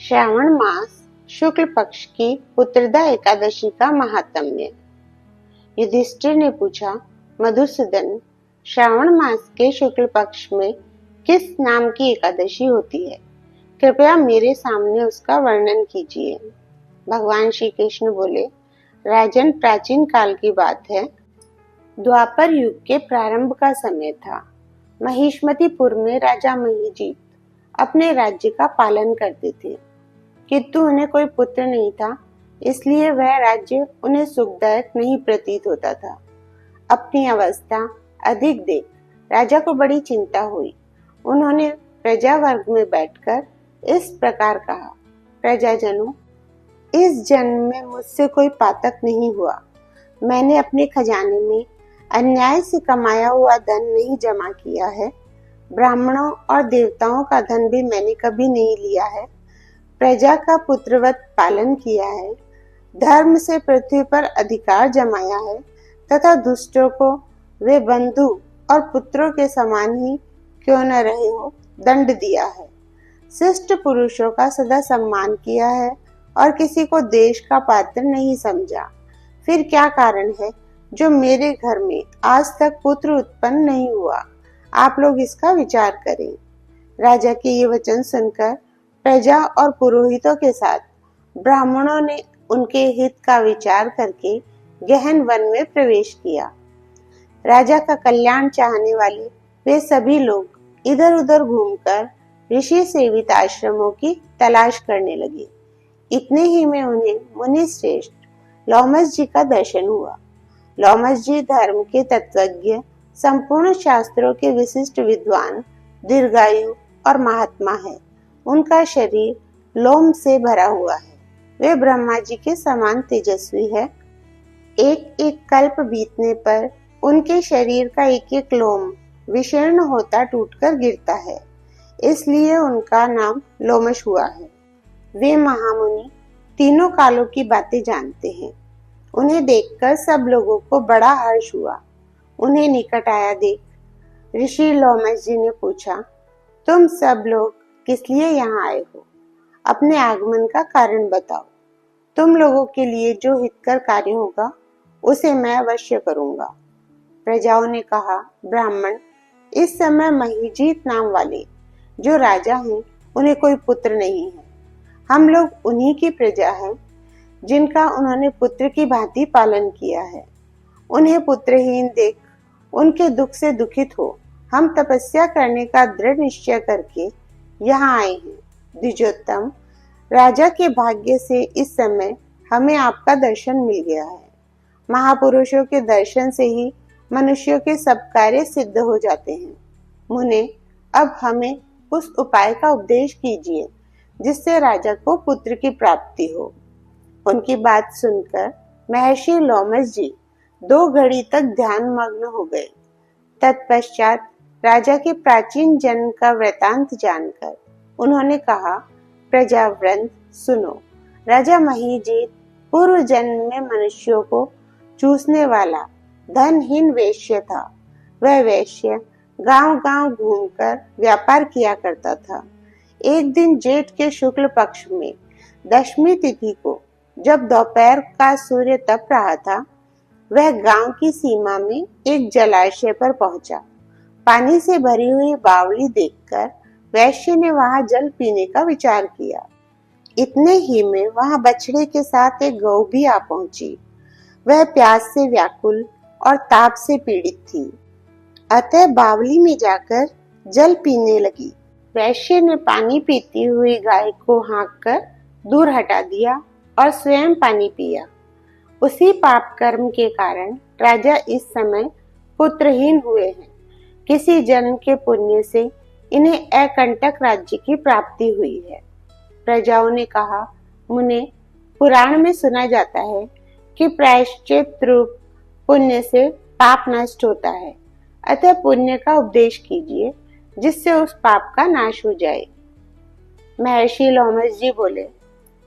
श्रावण मास शुक्ल पक्ष की पुत्रदा एकादशी का महात्म्य। युधिष्ठिर ने पूछा, मधुसूदन, श्रावण मास के शुक्ल पक्ष में किस नाम की एकादशी होती है? कृपया मेरे सामने उसका वर्णन कीजिए। भगवान श्री कृष्ण बोले, राजन, प्राचीन काल की बात है। द्वापर युग के प्रारंभ का समय था। महिष्मतिपुर में राजा महिजीत अपने राज्य का पालन करते थे, किंतु उन्हें कोई पुत्र नहीं था, इसलिए वह राज्य उन्हें सुखदायक नहीं प्रतीत होता था। अपनी अवस्था अधिक देख राजा को बड़ी चिंता हुई। उन्होंने प्रजा वर्ग में बैठकर इस प्रकार कहा, प्रजाजनों, इस जन्म में मुझसे कोई पातक नहीं हुआ। मैंने अपने खजाने में अन्याय से कमाया हुआ धन नहीं जमा किया है। ब्राह्मणों और देवताओं का धन भी मैंने कभी नहीं लिया है। प्रजा का पुत्रवत पालन किया है। धर्म से पृथ्वी पर अधिकार जमाया है तथा दुष्टों को वे बंधु और पुत्रों के समान ही क्यों न रहे हो दंड दिया है। शिष्ट पुरुषों का सदा सम्मान किया है और किसी को देश का पात्र नहीं समझा। फिर क्या कारण है जो मेरे घर में आज तक पुत्र उत्पन्न नहीं हुआ? आप लोग इसका विचार करें। राजा के ये वचन सुनकर प्रजा और पुरोहितों के साथ ब्राह्मणों ने उनके हित का विचार करके गहन वन में प्रवेश किया। राजा का कल्याण चाहने वाले वे सभी लोग इधर उधर घूमकर ऋषि सेवित आश्रमों की तलाश करने लगे। इतने ही में उन्हें मुनि श्रेष्ठ लोमस जी का दर्शन हुआ। लोमस जी धर्म के तत्वज्ञ, संपूर्ण शास्त्रों के विशिष्ट विद्वान, दीर्घायु और महात्मा है। उनका शरीर लोम से भरा हुआ है। वे ब्रह्मा जी के समान तेजस्वी है। एक एक कल्प बीतने पर उनके शरीर का एक एक लोम विशीर्ण होता टूटकर गिरता है, इसलिए उनका नाम लोमश हुआ है। वे महामुनि तीनों कालों की बातें जानते हैं। उन्हें देखकर सब लोगों को बड़ा हर्ष हुआ। उन्हें निकट आया देख ऋषि लोमस जी ने पूछा, तुम सब लोग किस लिए यहाँ आए हो? अपने आगमन का कारण बताओ। तुम लोगों के लिए जो हितकर कार्य होगा उसे मैं अवश्य करूंगा। प्रजाओं ने कहा, ब्राह्मण, इस समय महिजीत नाम वाले जो राजा हैं, उन्हें कोई पुत्र नहीं है। हम लोग उन्हीं की प्रजा हैं जिनका उन्होंने पुत्र की भांति पालन किया है। उन्हें पुत्रहीन देख उनके दुख से दुखित हो हम तपस्या करने का दृढ़ निश्चय करके यहाँ आए हैं। द्विजोत्तम, राजा के भाग्य से इस समय हमें आपका दर्शन मिल गया है। महापुरुषों के दर्शन से ही मनुष्यों के सब कार्य सिद्ध हो जाते हैं। मुने, अब हमें उस उपाय का उपदेश कीजिए जिससे राजा को पुत्र की प्राप्ति हो। उनकी बात सुनकर महर्षि लोमस जी 2 घड़ी तक ध्यान मग्न हो गए। तत्पश्चात राजा के प्राचीन जन्म का वृतांत जानकर उन्होंने कहा, प्रजावृंद सुनो। राजा महिजीत पूर्व जन्म में मनुष्यों को चूसने वाला धनहीन वैश्य था। वह वैश्य गांव-गांव घूमकर व्यापार किया करता था। एक दिन जेठ के शुक्ल पक्ष में दशमी तिथि को जब दोपहर का सूर्य तप रहा था, वह गांव की सीमा में एक जलाशय पर पहुंचा। पानी से भरी हुई बावली देखकर वैश्य ने वहां जल पीने का विचार किया। इतने ही में वहां बछड़े के साथ एक गौ भी आ पहुंची। वह प्यास से व्याकुल और ताप से पीड़ित थी, अतः बावली में जाकर जल पीने लगी। वैश्य ने पानी पीती हुई गाय को हाँककर दूर हटा दिया और स्वयं पानी पिया। उसी पाप कर्म के कारण राजा इस समय पुत्रहीन हुए हैं। किसी जन्म के पुण्य से इन्हें अकंटक राज्य की प्राप्ति हुई है। प्रजाओं ने कहा, मुने, पुराण में सुना जाता है कि प्रायश्चित रूप पुण्य से पाप नष्ट होता है, अतः पुण्य का उपदेश कीजिए जिससे उस पाप का नाश हो जाए। महर्षि लोमस जी बोले,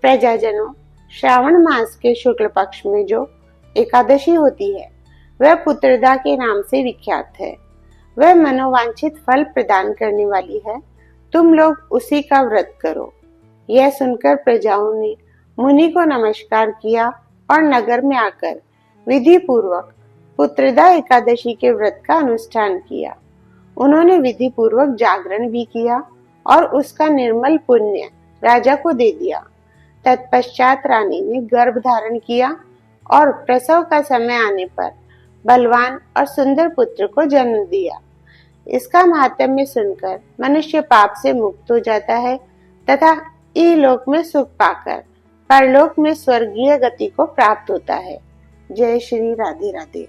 प्रजाजनों, श्रावण मास के शुक्ल पक्ष में जो एकादशी होती है वह पुत्रदा के नाम से विख्यात है। वह मनोवांछित फल प्रदान करने वाली है। तुम लोग उसी का व्रत करो। यह सुनकर प्रजाओं ने मुनि को नमस्कार किया और नगर में आकर विधि पूर्वक पुत्रदा एकादशी के व्रत का अनुष्ठान किया। उन्होंने विधि पूर्वक जागरण भी किया और उसका निर्मल पुण्य राजा को दे दिया। तत्पश्चात रानी ने गर्भ धारण किया और प्रसव का समय आने पर बलवान और सुंदर पुत्र को जन्म दिया। इसका महात्म्य सुनकर मनुष्य पाप से मुक्त हो जाता है तथा इहलोक में सुख पाकर परलोक में स्वर्गीय गति को प्राप्त होता है। जय श्री राधे राधे।